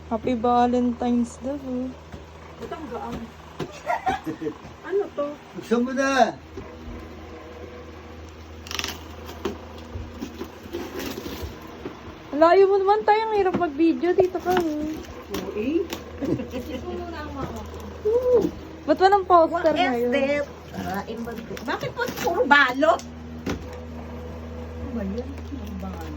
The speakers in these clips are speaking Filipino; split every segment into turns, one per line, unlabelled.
Happy Valentine's daw.
Butang gaan. Ano to?
Buksan mo na!
Layo mo naman tayo. Ang hirap mag-video. Dito ka.
Uy.
Ba't walang poster
What is
ngayon?
that? Bakit po puro balot? Ano ba yan? Puro balot.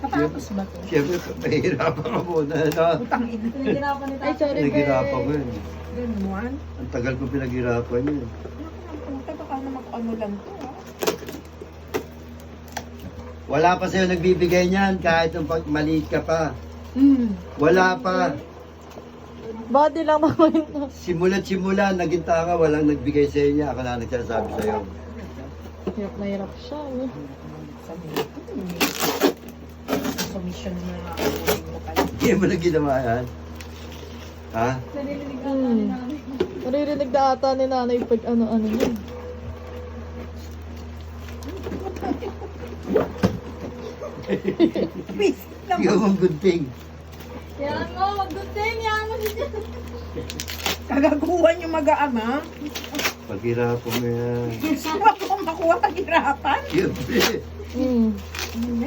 Kapapos ba to?
Siyempre, mahirapan ka muna, no?
Butang ina.
Ay, sorry,
Pinaghirapan ko
babe.
yun.
Ganuan.
Ang tagal ko pinaghirapan yun.
Naku, puta, baka naman ano lang to, ha?
Wala pa sa'yo nagbibigay niyan kahit nung pag maliit ka pa.
Hmm.
Wala pa.
Body lang naman ito.
Simula't simula, naging tanga, walang nagbigay sa niya. Ako na nagsasabi sa'yo.
Hirap na hirap siya.
Commission na ako mo pala.
Hindi mo na ginawa yan. Ha?
Naririnig na ata ni nanay pag ano-ano yun.
Please,
Ikaw ang gunting.
Yan mo, magduteng. Yan mo siya.
kagaguhan yung mag-aama.
Paghirapan mo yan.
Huwag ko makuha paghirapan.
Siyempre,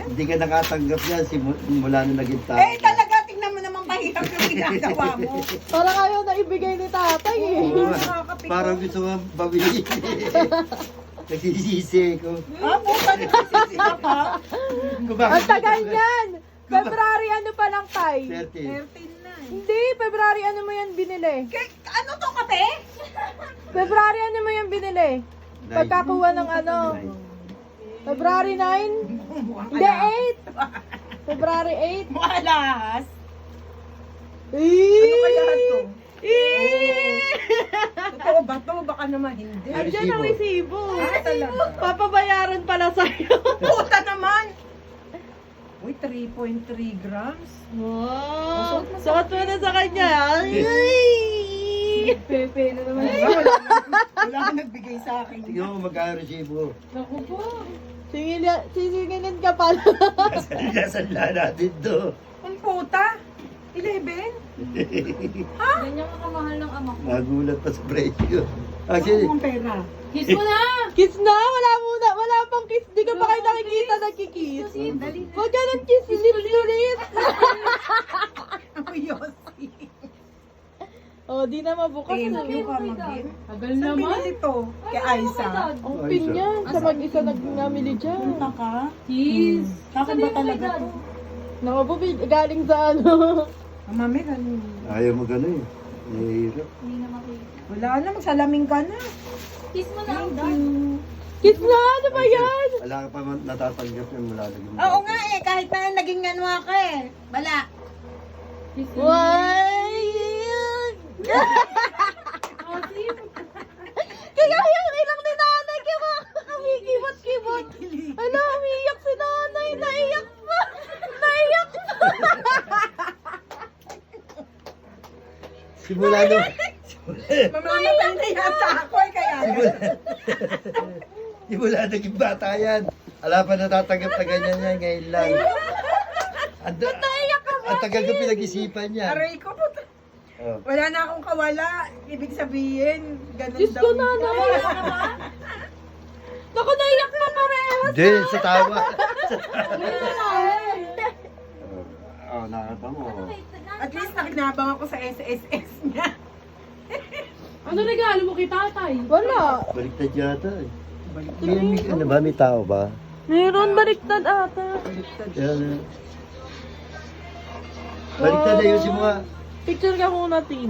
hindi ka nakatanggap yan simula na naging tao.
Eh, talaga, tingnan mo naman mahirap yung ginagawa mo.
Parang ayaw na ibigay ni tatay eh.
Oo,
nakakapikon.
parang gusto nga bawiin. Nagsisisi ko.
Ah, puta, nagsisisi ka pa.
Ang tagal niyan! February ano pa lang, tay?
30.
13 na eh.
Hindi, February ano mo yan binili?
Ano to, kape?
February ano mo yan binili? Pagkakuha ng ano? February 9? Hindi, 8! February 8?
Malas.
Ano
Ano kaya to?
Eh!
Totoo ba to? Baka naman hindi.
Andiyan ang resibo.
Ah, talaga.
Papabayaran pala sa'yo.
Puta naman! Uy, 3.3 grams.
Wow! Suot mo na sa kanya. Ay! Pepe na naman.
Wala ka nagbigay sa akin.
Tingnan mo magkano resibo.
Naku po. Sisingilin ka pala.
Nasanla natin to.
Ang puta? 11?
Ganyan ka kamahal ng ama ko.
Nagulat pa sa presyo.
Ano
Actually,
ang pera?
Kiss mo na! Kiss na! Wala muna! Wala pang kiss. Di ka pa kayo nakikita nagkikiss.
Dali na.
Huwag ka ng kiss. Lips.
Ako Yossi.
Oh, di na mabukas.
Thank
na.
you ka mag-in.
Tagal
Saan binili to? Kay Aiza.
Ang pin yan. Sa mag-isa nag-namili dyan.
Punta ka?
Kiss.
Akin ba talaga to?
Nakabubig. Galing sa ano.
Mami, ganun.
ayaw mo gano'n eh. Nahihirap.
Wala na, magsalamin ka na.
Kiss mo
Thank you.
Kiss na! Ano ba yan?
Wala ka pa natatanggap yung mula naging
Oo nga eh, kahit na naging ano ako eh. Wala.
Why? Kaya yung ilang ni nanay, kibot. Ano, umiiyak si nanay. Naiyak pa.
Simula nung...
Mamamatay na yata ako eh, kaya.
Simula naging bata yan. Ala pa natatanggap na ganyan yan ngayon lang. Ang tagal ko pinag-isipan yan.
Aray ko, puta.
Oh.
Wala na akong kawala. Ibig sabihin, ganun
Diyos
daw.
ko, nanay. Naku, naiyak pa parehas.
Hindi, sa tawa. Oh, nakita mo.
At least nakinabang ako sa SSS niya.
Ano regalo mo kay tatay? Wala.
Baliktad yata eh. Ano ba? May tao ba?
Meron baliktad ata.
Yan. Baliktad na yun si mga...
Picture ka muna, Tim.